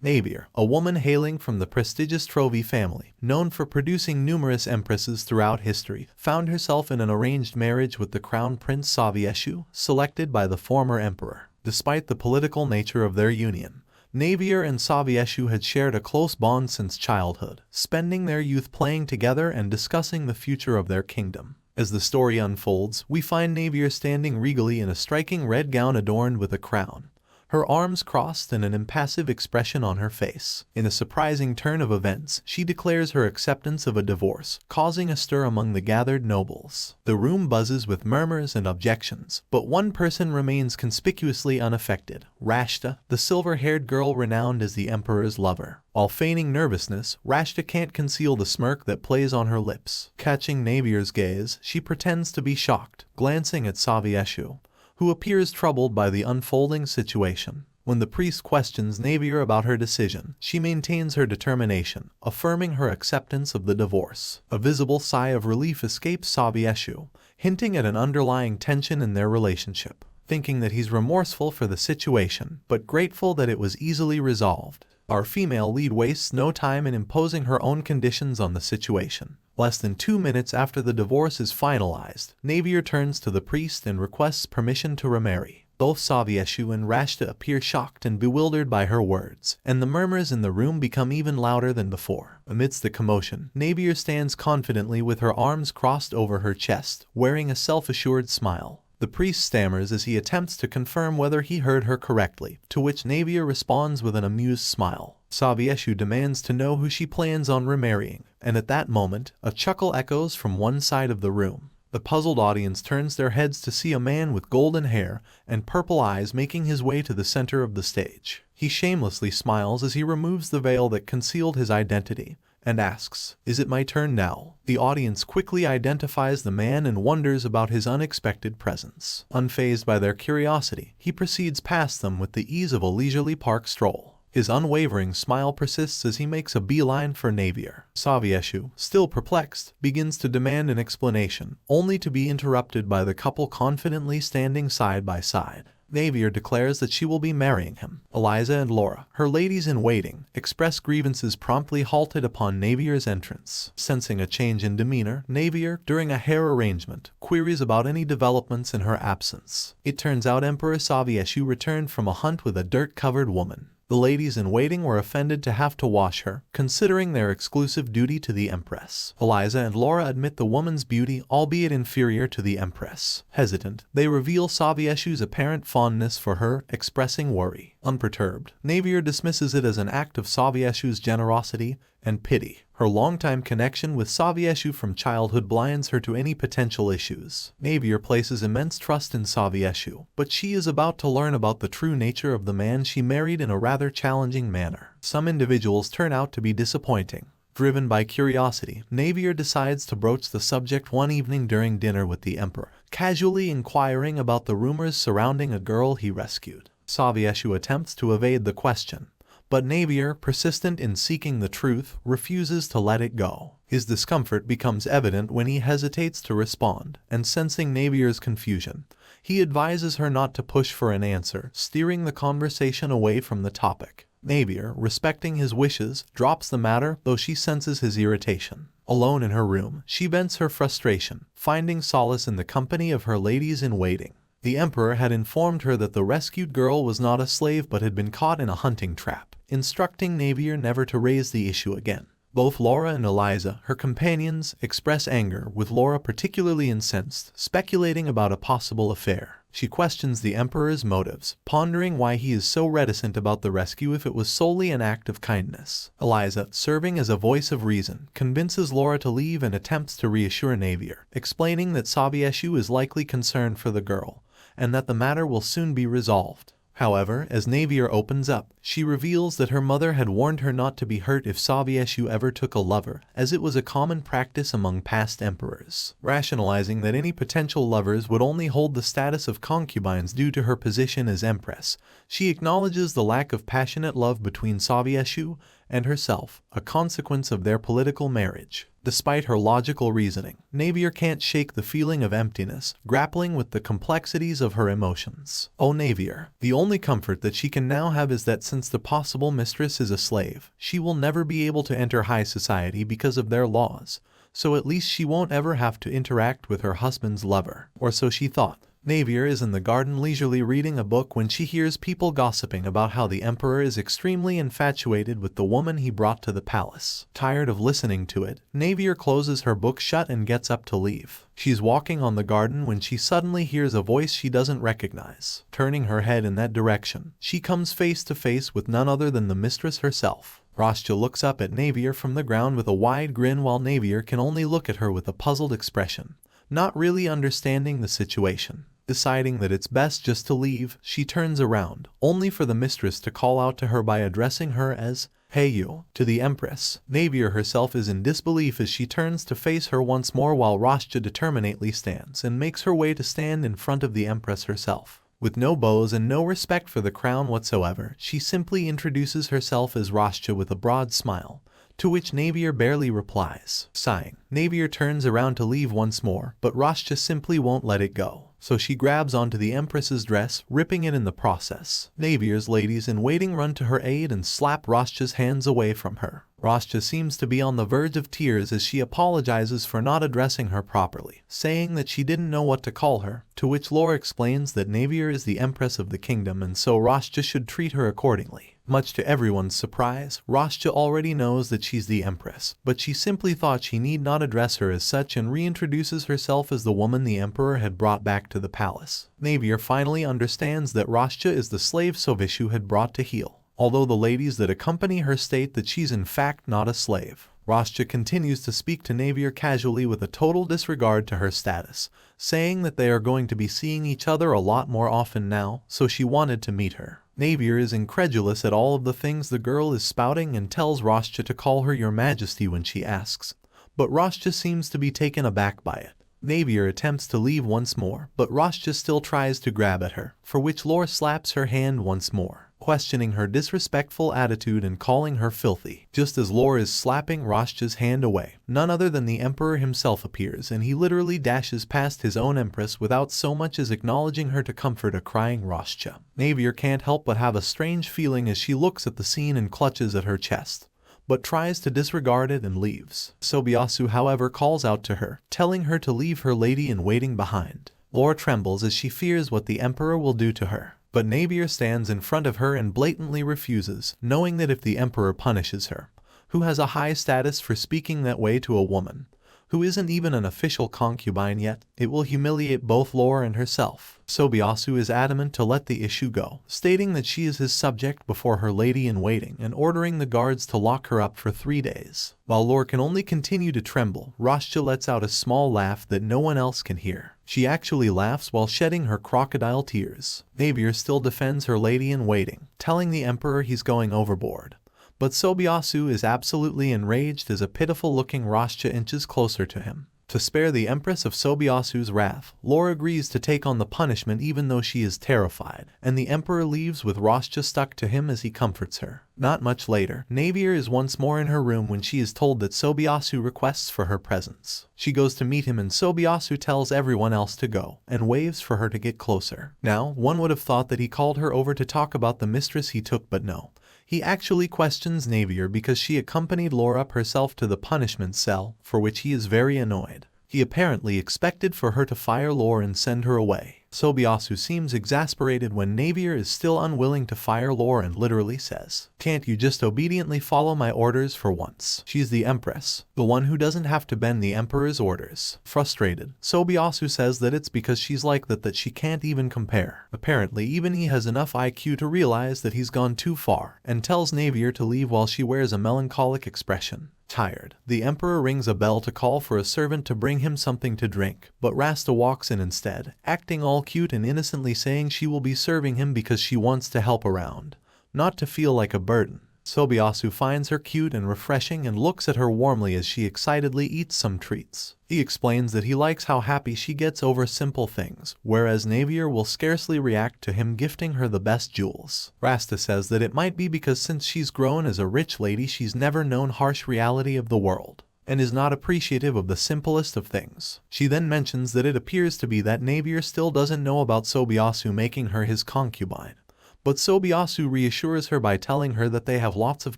Navier, a woman hailing from the prestigious Trovy family, known for producing numerous empresses throughout history, found herself in an arranged marriage with the crown prince Sovieshu, selected by the former emperor. Despite the political nature of their union, Navier and Sovieshu had shared a close bond since childhood, spending their youth playing together and discussing the future of their kingdom. As the story unfolds, we find Navier standing regally in a striking red gown adorned with a crown, her arms crossed and an impassive expression on her face. In a surprising turn of events, she declares her acceptance of a divorce, causing a stir among the gathered nobles. The room buzzes with murmurs and objections, but one person remains conspicuously unaffected: Rashta, the silver-haired girl renowned as the emperor's lover. While feigning nervousness, Rashta can't conceal the smirk that plays on her lips. Catching Navier's gaze, she pretends to be shocked, glancing at Sovieshu, who appears troubled by the unfolding situation. When the priest questions Navier about her decision, she maintains her determination, affirming her acceptance of the divorce. A visible sigh of relief escapes Sovieshu, hinting at an underlying tension in their relationship. Thinking that he's remorseful for the situation, but grateful that it was easily resolved, our female lead wastes no time in imposing her own conditions on the situation. Less than 2 minutes after the divorce is finalized, Navier turns to the priest and requests permission to remarry. Both Sovieshu and Rashta appear shocked and bewildered by her words, and the murmurs in the room become even louder than before. Amidst the commotion, Navier stands confidently with her arms crossed over her chest, wearing a self-assured smile. The priest stammers as he attempts to confirm whether he heard her correctly, to which Navier responds with an amused smile. Sovieshu demands to know who she plans on remarrying, and at that moment, a chuckle echoes from one side of the room. The puzzled audience turns their heads to see a man with golden hair and purple eyes making his way to the center of the stage. He shamelessly smiles as he removes the veil that concealed his identity, and asks, "Is it my turn now?" The audience quickly identifies the man and wonders about his unexpected presence. Unfazed by their curiosity, he proceeds past them with the ease of a leisurely park stroll. His unwavering smile persists as he makes a beeline for Navier. Sovieshu, still perplexed, begins to demand an explanation, only to be interrupted by the couple confidently standing side by side. Navier declares that she will be marrying him. Eliza and Laura, her ladies-in-waiting, express grievances promptly halted upon Navier's entrance. Sensing a change in demeanor, Navier, during a hair arrangement, queries about any developments in her absence. It turns out Emperor Sovieshu returned from a hunt with a dirt-covered woman. The ladies-in-waiting were offended to have to wash her, considering their exclusive duty to the Empress. Eliza and Laura admit the woman's beauty, albeit inferior to the Empress. Hesitant, they reveal Sovieshu's apparent fondness for her, expressing worry. Unperturbed, Navier dismisses it as an act of Sovieshu's generosity and pity. Her longtime connection with Sovieshu from childhood blinds her to any potential issues. Navier places immense trust in Sovieshu, but she is about to learn about the true nature of the man she married in a rather challenging manner. Some individuals turn out to be disappointing. Driven by curiosity, Navier decides to broach the subject one evening during dinner with the emperor, casually inquiring about the rumors surrounding a girl he rescued. Sovieshu attempts to evade the question, but Navier, persistent in seeking the truth, refuses to let it go. His discomfort becomes evident when he hesitates to respond, and sensing Navier's confusion, he advises her not to push for an answer, steering the conversation away from the topic. Navier, respecting his wishes, drops the matter, though she senses his irritation. Alone in her room, she vents her frustration, finding solace in the company of her ladies-in-waiting. The emperor had informed her that the rescued girl was not a slave but had been caught in a hunting trap, instructing Navier never to raise the issue again. Both Laura and Eliza, her companions, express anger, with Laura particularly incensed, speculating about a possible affair. She questions the emperor's motives, pondering why he is so reticent about the rescue if it was solely an act of kindness. Eliza, serving as a voice of reason, convinces Laura to leave and attempts to reassure Navier, explaining that Sovieshu is likely concerned for the girl, and that the matter will soon be resolved. However, as Navier opens up, she reveals that her mother had warned her not to be hurt if Sovieshu ever took a lover, as it was a common practice among past emperors. Rationalizing that any potential lovers would only hold the status of concubines due to her position as Empress, she acknowledges the lack of passionate love between Sovieshu and herself, a consequence of their political marriage. Despite her logical reasoning, Navier can't shake the feeling of emptiness, grappling with the complexities of her emotions. Oh Navier, the only comfort that she can now have is that since the possible mistress is a slave, she will never be able to enter high society because of their laws, so at least she won't ever have to interact with her husband's lover, or so she thought. Navier is in the garden leisurely reading a book when she hears people gossiping about how the emperor is extremely infatuated with the woman he brought to the palace. Tired of listening to it, Navier closes her book shut and gets up to leave. She's walking on the garden when she suddenly hears a voice she doesn't recognize. Turning her head in that direction, she comes face to face with none other than the mistress herself. Rashta looks up at Navier from the ground with a wide grin while Navier can only look at her with a puzzled expression, not really understanding the situation. Deciding that it's best just to leave, she turns around, only for the mistress to call out to her by addressing her as, "Hey you," to the Empress. Navier herself is in disbelief as she turns to face her once more while Rashta determinately stands and makes her way to stand in front of the Empress herself. With no bows and no respect for the crown whatsoever, she simply introduces herself as Rashta with a broad smile, to which Navier barely replies. Sighing, Navier turns around to leave once more, but Rashta simply won't let it go. So she grabs onto the Empress's dress, ripping it in the process. Navier's ladies-in-waiting run to her aid and slap Rashta's hands away from her. Rashta seems to be on the verge of tears as she apologizes for not addressing her properly, saying that she didn't know what to call her, to which Lore explains that Navier is the Empress of the kingdom and so Rashta should treat her accordingly. Much to everyone's surprise, Rashta already knows that she's the Empress, but she simply thought she need not address her as such and reintroduces herself as the woman the Emperor had brought back to the palace. Navier finally understands that Rashta is the slave Sovieshu had brought to heel, although the ladies that accompany her state that she's in fact not a slave. Rashta continues to speak to Navier casually with a total disregard to her status, saying that they are going to be seeing each other a lot more often now, so she wanted to meet her. Navier is incredulous at all of the things the girl is spouting and tells Rashta to call her Your Majesty when she asks, but Rashta seems to be taken aback by it. Navier attempts to leave once more, but Rashta still tries to grab at her, for which Lore slaps her hand once more, questioning her disrespectful attitude and calling her filthy. Just as Lore is slapping Rashta's hand away, none other than the Emperor himself appears and he literally dashes past his own Empress without so much as acknowledging her to comfort a crying Rashta. Navier can't help but have a strange feeling as she looks at the scene and clutches at her chest, but tries to disregard it and leaves. Sobiyasu, however, calls out to her, telling her to leave her lady-in-waiting behind. Lore trembles as she fears what the Emperor will do to her, but Navier stands in front of her and blatantly refuses, knowing that if the Emperor punishes her, who has a high status for speaking that way to a woman, who isn't even an official concubine yet, it will humiliate both Lore and herself. Sobiyasu is adamant to let the issue go, stating that she is his subject before her lady-in-waiting and ordering the guards to lock her up for 3 days. While Lore can only continue to tremble, Rashta lets out a small laugh that no one else can hear. She actually laughs while shedding her crocodile tears. Navier still defends her lady-in-waiting, telling the Emperor he's going overboard. But Sobiyasu is absolutely enraged as a pitiful-looking Rashta inches closer to him. To spare the Empress of Sobiyasu's wrath, Lore agrees to take on the punishment even though she is terrified, and the Emperor leaves with Rashta stuck to him as he comforts her. Not much later, Navier is once more in her room when she is told that Sobiyasu requests for her presence. She goes to meet him and Sobiyasu tells everyone else to go, and waves for her to get closer. Now, one would have thought that he called her over to talk about the mistress he took, but no. He actually questions Navier because she accompanied Lore up herself to the punishment cell, for which he is very annoyed. He apparently expected for her to fire Lore and send her away. Sobiyasu seems exasperated when Navier is still unwilling to fire Lore and literally says, "Can't you just obediently follow my orders for once?" She's the Empress, the one who doesn't have to bend the Emperor's orders. Frustrated, Sobiyasu says that it's because she's like that she can't even compare. Apparently even he has enough IQ to realize that he's gone too far, and tells Navier to leave while she wears a melancholic expression. Tired, the Emperor rings a bell to call for a servant to bring him something to drink, but Rashta walks in instead, acting all cute and innocently saying she will be serving him because she wants to help around, not to feel like a burden. Sobiyasu finds her cute and refreshing and looks at her warmly as she excitedly eats some treats. He explains that he likes how happy she gets over simple things, whereas Navier will scarcely react to him gifting her the best jewels. Rashta says that it might be because since she's grown as a rich lady she's never known harsh reality of the world. and is not appreciative of the simplest of things. She then mentions that it appears to be that Navier still doesn't know about Sovieshu making her his concubine. But Sovieshu reassures her by telling her that they have lots of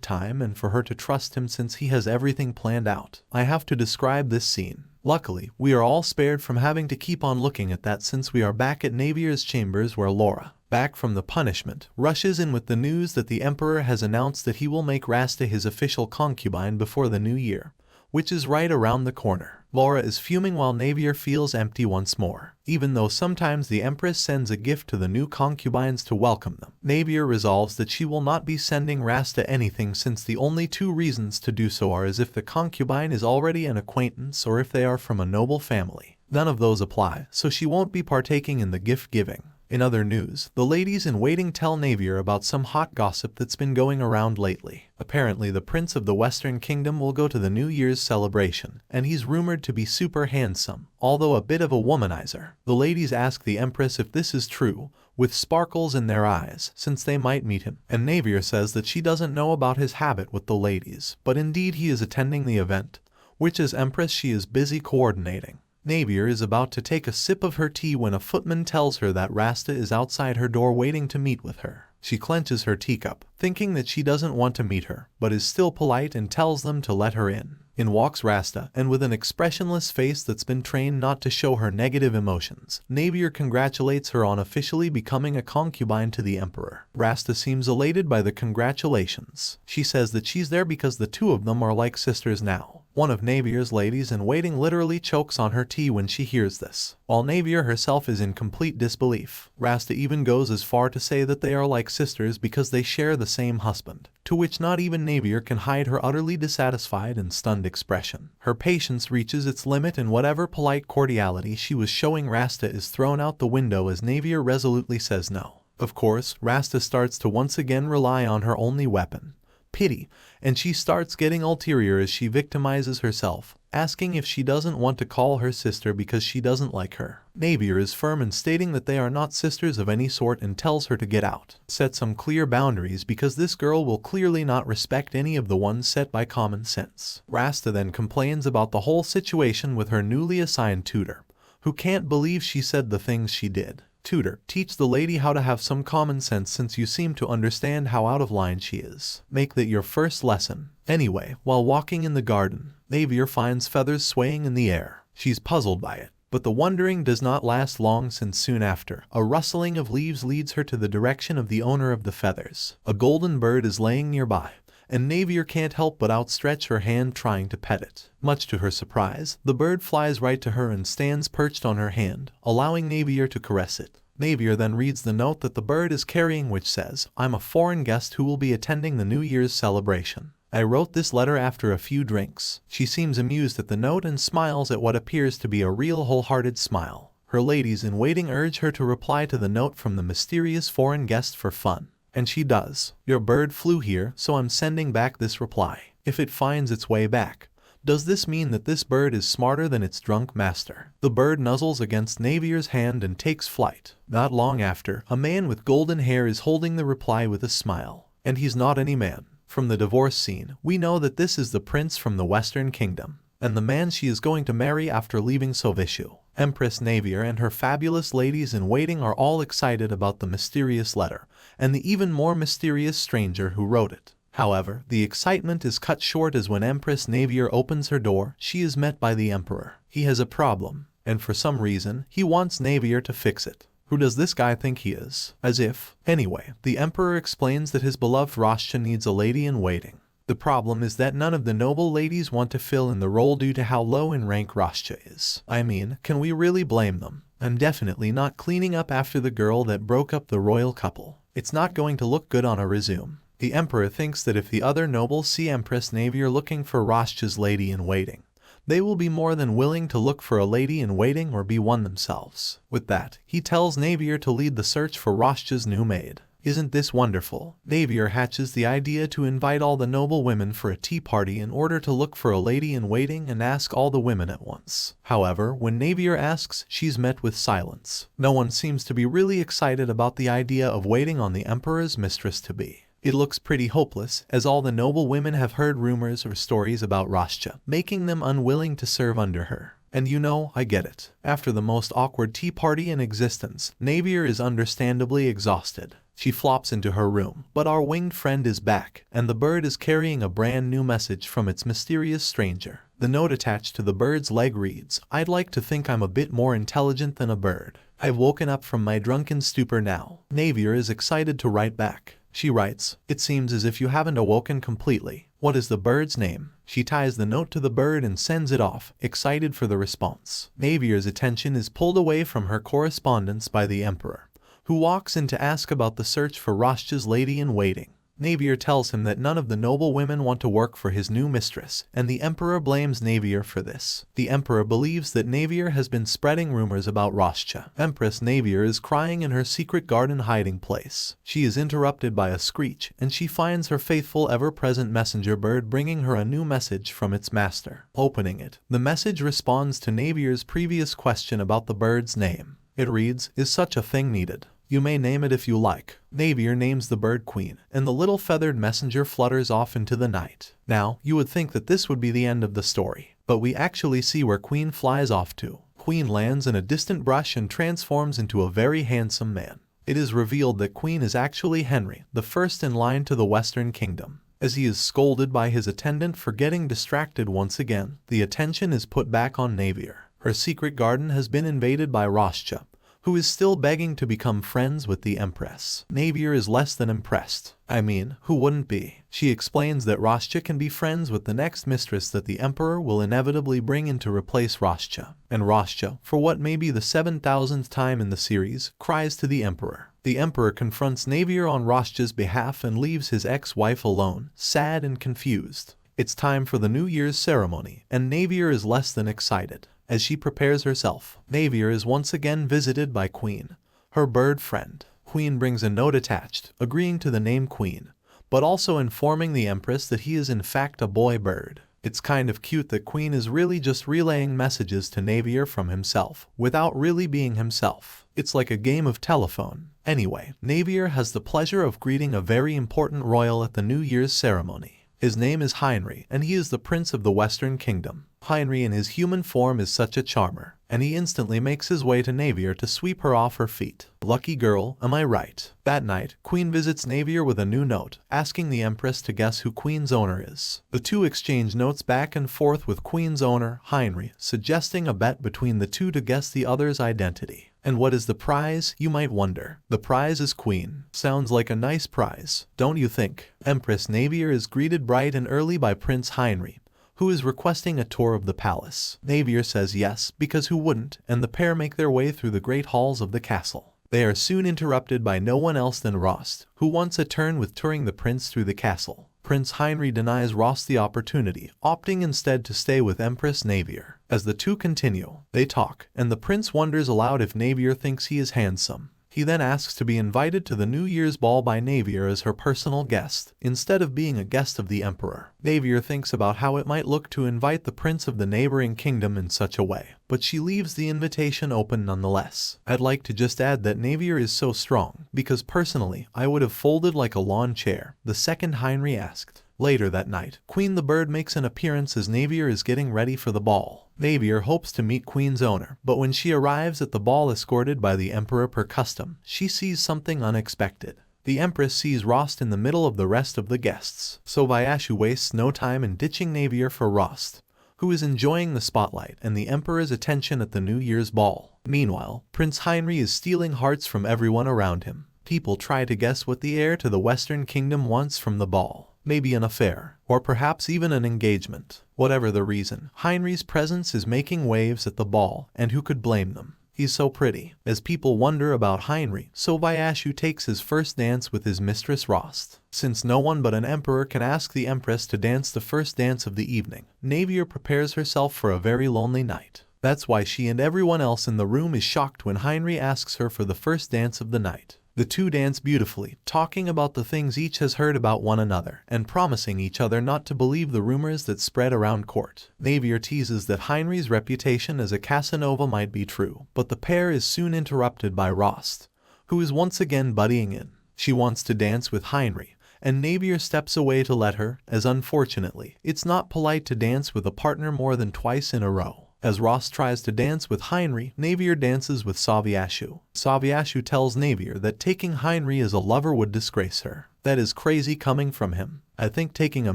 time and for her to trust him since he has everything planned out. I have to describe this scene. Luckily, we are all spared from having to keep on looking at that since we are back at Navier's chambers where Laura, back from the punishment, rushes in with the news that the Emperor has announced that he will make Rashta his official concubine before the new year, which is right around the corner. Laura is fuming while Navier feels empty once more, even though sometimes the Empress sends a gift to the new concubines to welcome them. Navier resolves that she will not be sending Rashta anything since the only two reasons to do so are as if the concubine is already an acquaintance or if they are from a noble family. None of those apply, so she won't be partaking in the gift-giving. In other news, the ladies-in-waiting tell Navier about some hot gossip that's been going around lately. Apparently, the Prince of the Western Kingdom will go to the New Year's celebration, and he's rumored to be super handsome, although a bit of a womanizer. The ladies ask the Empress if this is true, with sparkles in their eyes, since they might meet him. And Navier says that she doesn't know about his habit with the ladies, but indeed he is attending the event, which as Empress she is busy coordinating. Navier is about to take a sip of her tea when a footman tells her that Rashta is outside her door waiting to meet with her. She clenches her teacup, thinking that she doesn't want to meet her, but is still polite and tells them to let her in. In walks Rashta, and with an expressionless face that's been trained not to show her negative emotions, Navier congratulates her on officially becoming a concubine to the Emperor. Rashta seems elated by the congratulations. She says that she's there because the two of them are like sisters now. One of Navier's ladies-in-waiting literally chokes on her tea when she hears this, while Navier herself is in complete disbelief. Rashta even goes as far to say that they are like sisters because they share the same husband, to which not even Navier can hide her utterly dissatisfied and stunned expression. Her patience reaches its limit and whatever polite cordiality she was showing Rashta is thrown out the window as Navier resolutely says no. Of course, Rashta starts to once again rely on her only weapon, pity, and she starts getting ulterior as she victimizes herself, asking if she doesn't want to call her sister because she doesn't like her. Navier is firm in stating that they are not sisters of any sort and tells her to get out. Set some clear boundaries because this girl will clearly not respect any of the ones set by common sense. Rashta then complains about the whole situation with her newly assigned tutor, who can't believe she said the things she did. Tutor, teach the lady how to have some common sense since you seem to understand how out of line she is. Make that your first lesson. Anyway, while walking in the garden, Navier finds feathers swaying in the air. She's puzzled by it, but the wondering does not last long since soon after, a rustling of leaves leads her to the direction of the owner of the feathers. A golden bird is laying nearby, and Navier can't help but outstretch her hand trying to pet it. Much to her surprise, the bird flies right to her and stands perched on her hand, allowing Navier to caress it. Navier then reads the note that the bird is carrying which says, "I'm a foreign guest who will be attending the New Year's celebration. I wrote this letter after a few drinks." She seems amused at the note and smiles at what appears to be a real wholehearted smile. Her ladies-in-waiting urge her to reply to the note from the mysterious foreign guest for fun. And she does. "Your bird flew here, so I'm sending back this reply. If it finds its way back, does this mean that this bird is smarter than its drunk master?" The bird nuzzles against Navier's hand and takes flight. Not long after, a man with golden hair is holding the reply with a smile. And he's not any man. From the divorce scene, we know that this is the prince from the Western Kingdom, and the man she is going to marry after leaving Sovieshu. Empress Navier and her fabulous ladies-in-waiting are all excited about the mysterious letter, and the even more mysterious stranger who wrote it. However, the excitement is cut short as when Empress Navier opens her door, she is met by the Emperor. He has a problem, and for some reason, he wants Navier to fix it. Who does this guy think he is? As if. Anyway, the Emperor explains that his beloved Rashta needs a lady-in-waiting. The problem is that none of the noble ladies want to fill in the role due to how low in rank Rashta is. I mean, can we really blame them? I'm definitely not cleaning up after the girl that broke up the royal couple. It's not going to look good on a resume. The Emperor thinks that if the other nobles see Empress Navier looking for Rashta's lady-in-waiting, they will be more than willing to look for a lady-in-waiting or be one themselves. With that, he tells Navier to lead the search for Rashta's new maid. Isn't this wonderful? Navier hatches the idea to invite all the noble women for a tea party in order to look for a lady-in-waiting and ask all the women at once. However, when Navier asks, she's met with silence. No one seems to be really excited about the idea of waiting on the Emperor's mistress-to-be. It looks pretty hopeless, as all the noble women have heard rumors or stories about Rashta, making them unwilling to serve under her. And you know, I get it. After the most awkward tea party in existence, Navier is understandably exhausted. She flops into her room, but our winged friend is back, and the bird is carrying a brand new message from its mysterious stranger. The note attached to the bird's leg reads, "I'd like to think I'm a bit more intelligent than a bird. I've woken up from my drunken stupor now." Navier is excited to write back. She writes, "It seems as if you haven't awoken completely. What is the bird's name?" She ties the note to the bird and sends it off, excited for the response. Navier's attention is pulled away from her correspondence by the emperor, who walks in to ask about the search for Rashta's lady-in-waiting. Navier tells him that none of the noble women want to work for his new mistress, and the emperor blames Navier for this. The emperor believes that Navier has been spreading rumors about Rashta. Empress Navier is crying in her secret garden hiding place. She is interrupted by a screech, and she finds her faithful ever-present messenger bird bringing her a new message from its master. Opening it, the message responds to Navier's previous question about the bird's name. It reads, "Is such a thing needed? You may name it if you like." Navier names the bird Queen, and the little feathered messenger flutters off into the night. Now, you would think that this would be the end of the story, but we actually see where Queen flies off to. Queen lands in a distant brush and transforms into a very handsome man. It is revealed that Queen is actually Henry, the first in line to the Western Kingdom. As he is scolded by his attendant for getting distracted once again, the attention is put back on Navier. Her secret garden has been invaded by Rashta, who is still begging to become friends with the Empress. Navier is less than impressed. I mean, who wouldn't be? She explains that Rashta can be friends with the next mistress that the emperor will inevitably bring in to replace Rashta. And Rashta, for what may be the 7,000th time in the series, cries to the emperor. The emperor confronts Navier on Rashta's behalf and leaves his ex-wife alone, sad and confused. It's time for the New Year's ceremony, and Navier is less than excited. As she prepares herself, Navier is once again visited by Queen, her bird friend. Queen brings a note attached, agreeing to the name Queen, but also informing the Empress that he is in fact a boy bird. It's kind of cute that Queen is really just relaying messages to Navier from himself, without really being himself. It's like a game of telephone. Anyway, Navier has the pleasure of greeting a very important royal at the New Year's ceremony. His name is Henry, and he is the prince of the Western Kingdom. Henry in his human form is such a charmer, and he instantly makes his way to Navier to sweep her off her feet. Lucky girl, am I right? That night, Queen visits Navier with a new note, asking the Empress to guess who Queen's owner is. The two exchange notes back and forth with Queen's owner, Henry, suggesting a bet between the two to guess the other's identity. And what is the prize, you might wonder? The prize is Queen. Sounds like a nice prize, don't you think? Empress Navier is greeted bright and early by Prince Henry, who is requesting a tour of the palace. Navier says yes, because who wouldn't, and the pair make their way through the great halls of the castle. They are soon interrupted by no one else than Rost, who wants a turn with touring the prince through the castle. Prince Henry denies Rost the opportunity, opting instead to stay with Empress Navier. As the two continue, they talk, and the prince wonders aloud if Navier thinks he is handsome. He then asks to be invited to the New Year's ball by Navier as her personal guest, instead of being a guest of the emperor. Navier thinks about how it might look to invite the prince of the neighboring kingdom in such a way, but she leaves the invitation open nonetheless. I'd like to just add that Navier is so strong, because personally, I would have folded like a lawn chair, the second Henry asked. Later that night, Queen the bird makes an appearance as Navier is getting ready for the ball. Navier hopes to meet Queen's owner, but when she arrives at the ball escorted by the emperor per custom, she sees something unexpected. The Empress sees Rost in the middle of the rest of the guests. Sovieshu wastes no time in ditching Navier for Rost, who is enjoying the spotlight and the emperor's attention at the New Year's ball. Meanwhile, Prince Henry is stealing hearts from everyone around him. People try to guess what the heir to the Western Kingdom wants from the ball. Maybe an affair, or perhaps even an engagement. Whatever the reason, Henry's presence is making waves at the ball, and who could blame them? He's so pretty. As people wonder about Henry, Sovieshu takes his first dance with his mistress Rost. Since no one but an emperor can ask the Empress to dance the first dance of the evening, Navier prepares herself for a very lonely night. That's why she and everyone else in the room is shocked when Henry asks her for the first dance of the night. The two dance beautifully, talking about the things each has heard about one another, and promising each other not to believe the rumors that spread around court. Navier teases that Henry's reputation as a Casanova might be true, but the pair is soon interrupted by Rost, who is once again butting in. She wants to dance with Henry, and Navier steps away to let her, as unfortunately, it's not polite to dance with a partner more than twice in a row. As Ross tries to dance with Heinrich, Navier dances with Sovieshu. Sovieshu tells Navier that taking Heinrich as a lover would disgrace her. That is crazy coming from him. I think taking a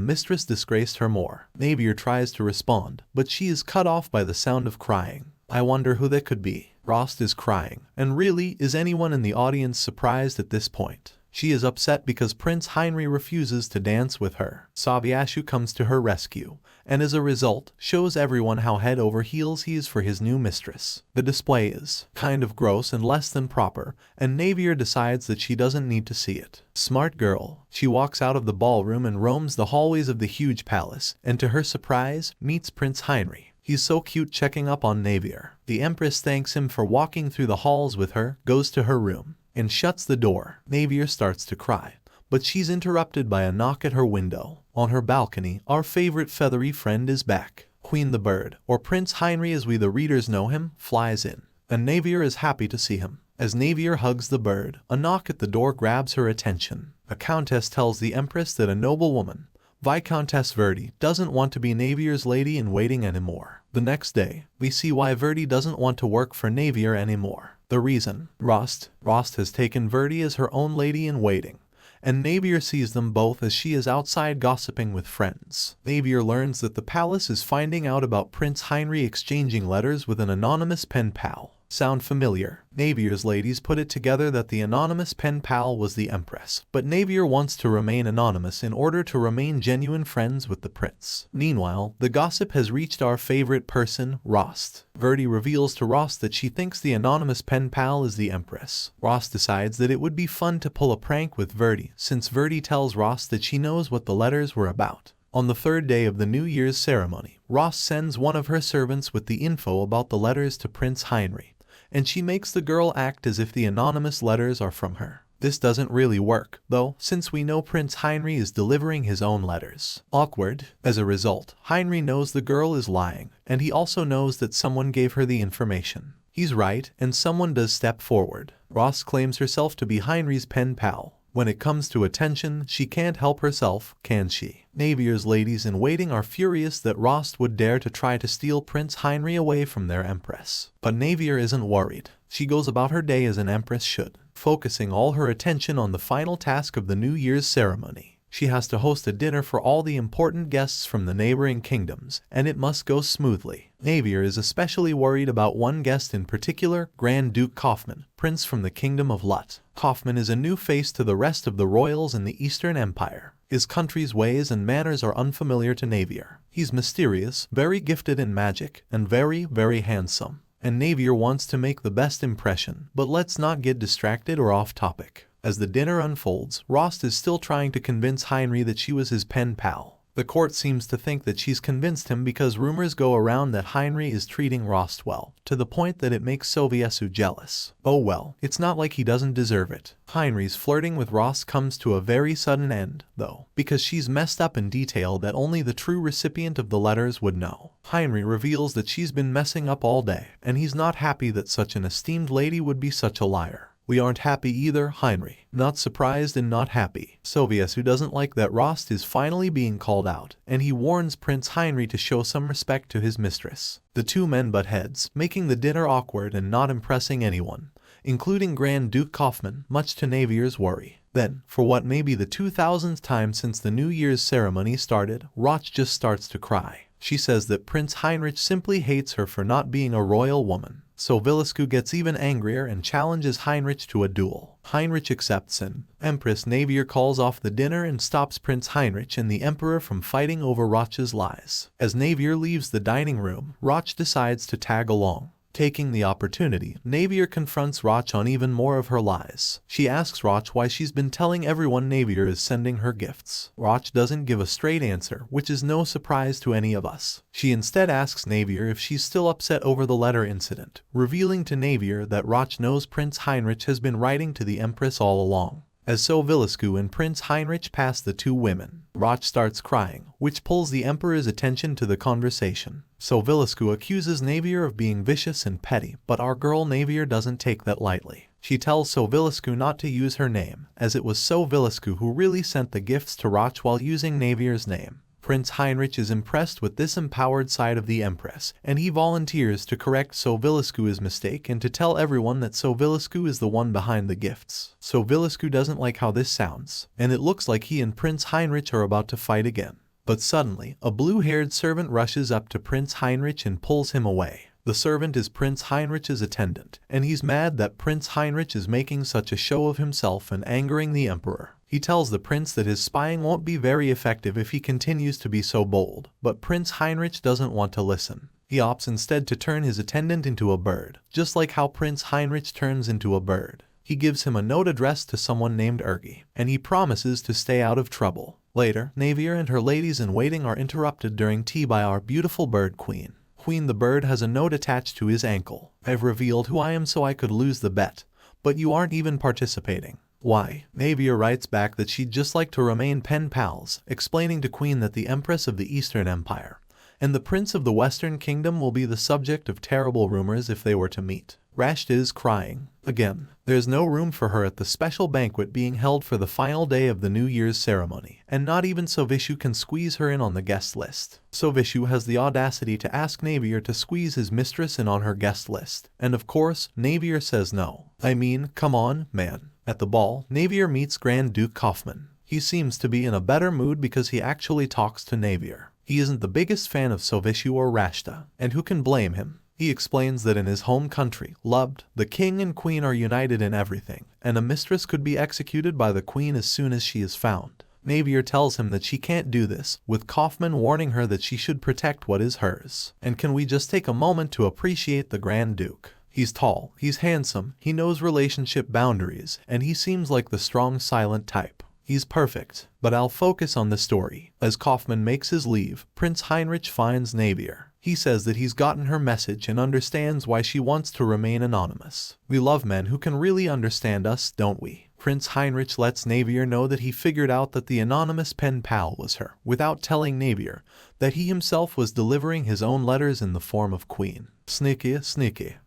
mistress disgraced her more. Navier tries to respond, but she is cut off by the sound of crying. I wonder who that could be. Rost is crying. And really, is anyone in the audience surprised at this point? She is upset because Prince Heinrich refuses to dance with her. Sovieshu comes to her rescue, and as a result, shows everyone how head over heels he is for his new mistress. The display is kind of gross and less than proper, and Navier decides that she doesn't need to see it. Smart girl. She walks out of the ballroom and roams the hallways of the huge palace, and to her surprise, meets Prince Heinrich. He's so cute checking up on Navier. The Empress thanks him for walking through the halls with her, goes to her room, and shuts the door. Navier starts to cry, but she's interrupted by a knock at her window. On her balcony, our favorite feathery friend is back. Queen the bird, or Prince Heinrich as we the readers know him, flies in, and Navier is happy to see him. As Navier hugs the bird, a knock at the door grabs her attention. A countess tells the Empress that a noblewoman, Viscountess Verdi, doesn't want to be Navier's lady-in-waiting anymore. The next day, we see why Verdi doesn't want to work for Navier anymore. The reason: Rost has taken Verdi as her own lady-in-waiting, and Navier sees them both as she is outside gossiping with friends. Navier learns that the palace is finding out about Prince Heinrich exchanging letters with an anonymous pen pal. Sound familiar? Navier's ladies put it together that the anonymous pen pal was the Empress, but Navier wants to remain anonymous in order to remain genuine friends with the prince. Meanwhile, the gossip has reached our favorite person, Rost. Verdi reveals to Rost that she thinks the anonymous pen pal is the Empress. Rost decides that it would be fun to pull a prank with Verdi, since Verdi tells Rost that she knows what the letters were about. On the third day of the New Year's ceremony, Rost sends one of her servants with the info about the letters to Prince Heinrich, and she makes the girl act as if the anonymous letters are from her. This doesn't really work, though, since we know Prince Heinrich is delivering his own letters. Awkward. As a result, Heinrich knows the girl is lying, and he also knows that someone gave her the information. He's right, and someone does step forward. Ross claims herself to be Heinrich's pen pal. When it comes to attention, she can't help herself, can she? Navier's ladies-in-waiting are furious that Rost would dare to try to steal Prince Heinrich away from their Empress. But Navier isn't worried. She goes about her day as an Empress should, focusing all her attention on the final task of the New Year's ceremony. She has to host a dinner for all the important guests from the neighboring kingdoms, and it must go smoothly. Navier is especially worried about one guest in particular, Grand Duke Kaufman, prince from the Kingdom of Lut. Kaufman is a new face to the rest of the royals in the Eastern Empire. His country's ways and manners are unfamiliar to Navier. He's mysterious, very gifted in magic, and very, very handsome. And Navier wants to make the best impression, but let's not get distracted or off topic. As the dinner unfolds, Rost is still trying to convince Heinrich that she was his pen pal. The court seems to think that she's convinced him because rumors go around that Heinrich is treating Rost well, to the point that it makes Sovieshu jealous. Oh well, it's not like he doesn't deserve it. Heinrich's flirting with Rost comes to a very sudden end, though, because she's messed up in detail that only the true recipient of the letters would know. Heinrich reveals that she's been messing up all day, and he's not happy that such an esteemed lady would be such a liar. We aren't happy either, Heinrich. Not surprised and not happy. Sovieshu doesn't like that Rost is finally being called out, and he warns Prince Heinrich to show some respect to his mistress. The two men butt heads, making the dinner awkward and not impressing anyone, including Grand Duke Kaufman, much to Navier's worry. Then, for what may be the 2000th time since the New Year's ceremony started, Roch just starts to cry. She says that Prince Heinrich simply hates her for not being a royal woman. Sovieshu gets even angrier and challenges Heinrich to a duel. Heinrich accepts and Empress Navier calls off the dinner and stops Prince Heinrich and the Emperor from fighting over Roch's lies. As Navier leaves the dining room, Roch decides to tag along. Taking the opportunity, Navier confronts Roch on even more of her lies. She asks Roch why she's been telling everyone Navier is sending her gifts. Roch doesn't give a straight answer, which is no surprise to any of us. She instead asks Navier if she's still upset over the letter incident, revealing to Navier that Roch knows Prince Heinrich has been writing to the Empress all along. As Sovieshu and Prince Heinrich pass the two women, Roch starts crying, which pulls the Emperor's attention to the conversation. Sovieshu accuses Navier of being vicious and petty, but our girl Navier doesn't take that lightly. She tells Sovieshu not to use her name, as it was Sovieshu who really sent the gifts to Rach while using Navier's name. Prince Heinrich is impressed with this empowered side of the Empress, and he volunteers to correct Sovieshu's mistake and to tell everyone that Sovieshu is the one behind the gifts. Sovieshu doesn't like how this sounds, and it looks like he and Prince Heinrich are about to fight again. But suddenly, a blue-haired servant rushes up to Prince Heinrich and pulls him away. The servant is Prince Heinrich's attendant, and he's mad that Prince Heinrich is making such a show of himself and angering the emperor. He tells the prince that his spying won't be very effective if he continues to be so bold, but Prince Heinrich doesn't want to listen. He opts instead to turn his attendant into a bird, just like how Prince Heinrich turns into a bird. He gives him a note addressed to someone named Ergi, and he promises to stay out of trouble. Later, Navier and her ladies-in-waiting are interrupted during tea by our beautiful bird queen. Queen the bird has a note attached to his ankle. I've revealed who I am so I could lose the bet, but you aren't even participating. Why? Navier writes back that she'd just like to remain pen pals, explaining to Queen that the Empress of the Eastern Empire and the Prince of the Western Kingdom will be the subject of terrible rumors if they were to meet. Rashta is crying. Again, there's no room for her at the special banquet being held for the final day of the New Year's ceremony, and not even Sovieshu can squeeze her in on the guest list. Sovieshu has the audacity to ask Navier to squeeze his mistress in on her guest list, and of course, Navier says no. I mean, come on, man. At the ball, Navier meets Grand Duke Kaufman. He seems to be in a better mood because he actually talks to Navier. He isn't the biggest fan of Sovieshu or Rashta, and who can blame him? He explains that in his home country, loved, the king and queen are united in everything, and a mistress could be executed by the queen as soon as she is found. Navier tells him that she can't do this, with Kaufman warning her that she should protect what is hers. And can we just take a moment to appreciate the Grand Duke? He's tall, he's handsome, he knows relationship boundaries, and he seems like the strong silent type. He's perfect, but I'll focus on the story. As Kaufman makes his leave, Prince Heinrich finds Navier. He says that he's gotten her message and understands why she wants to remain anonymous. We love men who can really understand us, don't we? Prince Heinrich lets Navier know that he figured out that the anonymous pen pal was her, without telling Navier that he himself was delivering his own letters in the form of queen. Sneaky.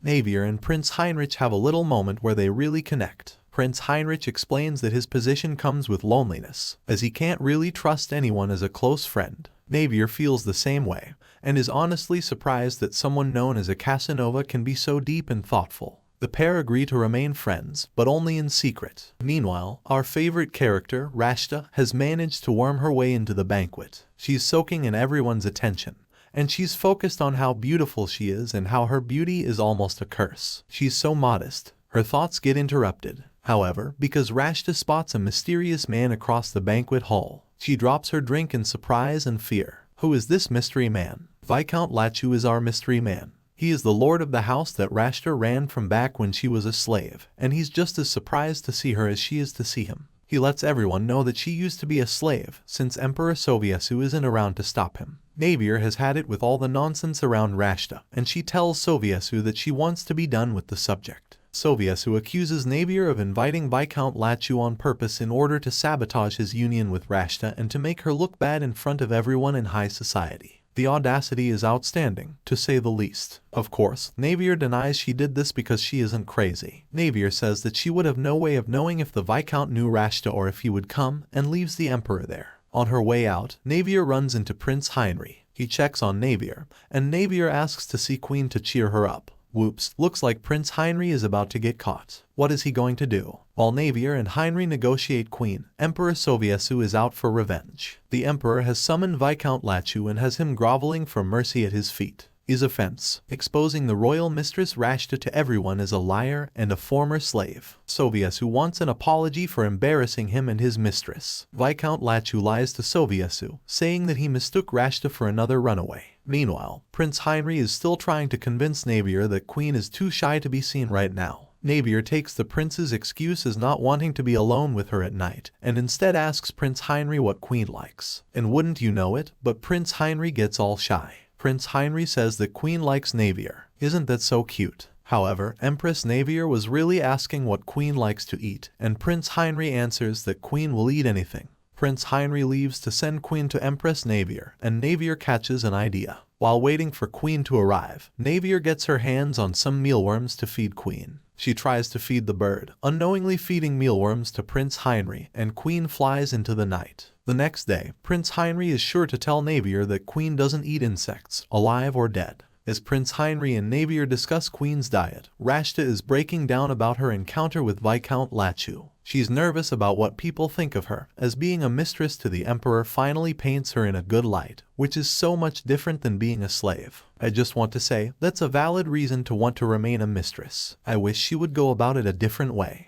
Navier and Prince Heinrich have a little moment where they really connect. Prince Heinrich explains that his position comes with loneliness, as he can't really trust anyone as a close friend. Navier feels the same way, and is honestly surprised that someone known as a Casanova can be so deep and thoughtful. The pair agree to remain friends, but only in secret. Meanwhile, our favorite character, Rashta, has managed to worm her way into the banquet. She's soaking in everyone's attention, and she's focused on how beautiful she is and how her beauty is almost a curse. She's so modest. Her thoughts get interrupted, however, because Rashta spots a mysterious man across the banquet hall. She drops her drink in surprise and fear. Who is this mystery man? Viscount Lachu is our mystery man. He is the lord of the house that Rashta ran from back when she was a slave, and he's just as surprised to see her as she is to see him. He lets everyone know that she used to be a slave, since Emperor Sovieshu isn't around to stop him. Navier has had it with all the nonsense around Rashta, and she tells Sovieshu that she wants to be done with the subject. Sovieshu accuses Navier of inviting Viscount Lachu on purpose in order to sabotage his union with Rashta and to make her look bad in front of everyone in high society. The audacity is outstanding, to say the least. Of course, Navier denies she did this because she isn't crazy. Navier says that she would have no way of knowing if the Viscount knew Rashta or if he would come, and leaves the Emperor there. On her way out, Navier runs into Prince Heinrich. He checks on Navier, and Navier asks to see Queen to cheer her up. Whoops, looks like Prince Heinrich is about to get caught. What is he going to do? While Navier and Heinrich negotiate Queen, Emperor Sovieshu is out for revenge. The Emperor has summoned Viscount Lachu and has him groveling for mercy at his feet. His offense, exposing the royal mistress Rashta to everyone as a liar and a former slave. Sovieshu wants an apology for embarrassing him and his mistress. Viscount Lachu lies to Sovieshu, saying that he mistook Rashta for another runaway. Meanwhile, Prince Heinrich is still trying to convince Navier that Queen is too shy to be seen right now. Navier takes the prince's excuse as not wanting to be alone with her at night, and instead asks Prince Heinrich what Queen likes. And wouldn't you know it, but Prince Heinrich gets all shy. Prince Heinrich says that Queen likes Navier. Isn't that so cute? However, Empress Navier was really asking what Queen likes to eat, and Prince Heinrich answers that Queen will eat anything. Prince Heinrich leaves to send Queen to Empress Navier, and Navier catches an idea. While waiting for Queen to arrive, Navier gets her hands on some mealworms to feed Queen. She tries to feed the bird, unknowingly feeding mealworms to Prince Heinrich, and Queen flies into the night. The next day, Prince Heinrich is sure to tell Navier that Queen doesn't eat insects, alive or dead. As Prince Heinrich and Navier discuss Queen's diet, Rashta is breaking down about her encounter with Viscount Lachou. She's nervous about what people think of her, as being a mistress to the Emperor finally paints her in a good light, which is so much different than being a slave. I just want to say, that's a valid reason to want to remain a mistress. I wish she would go about it a different way.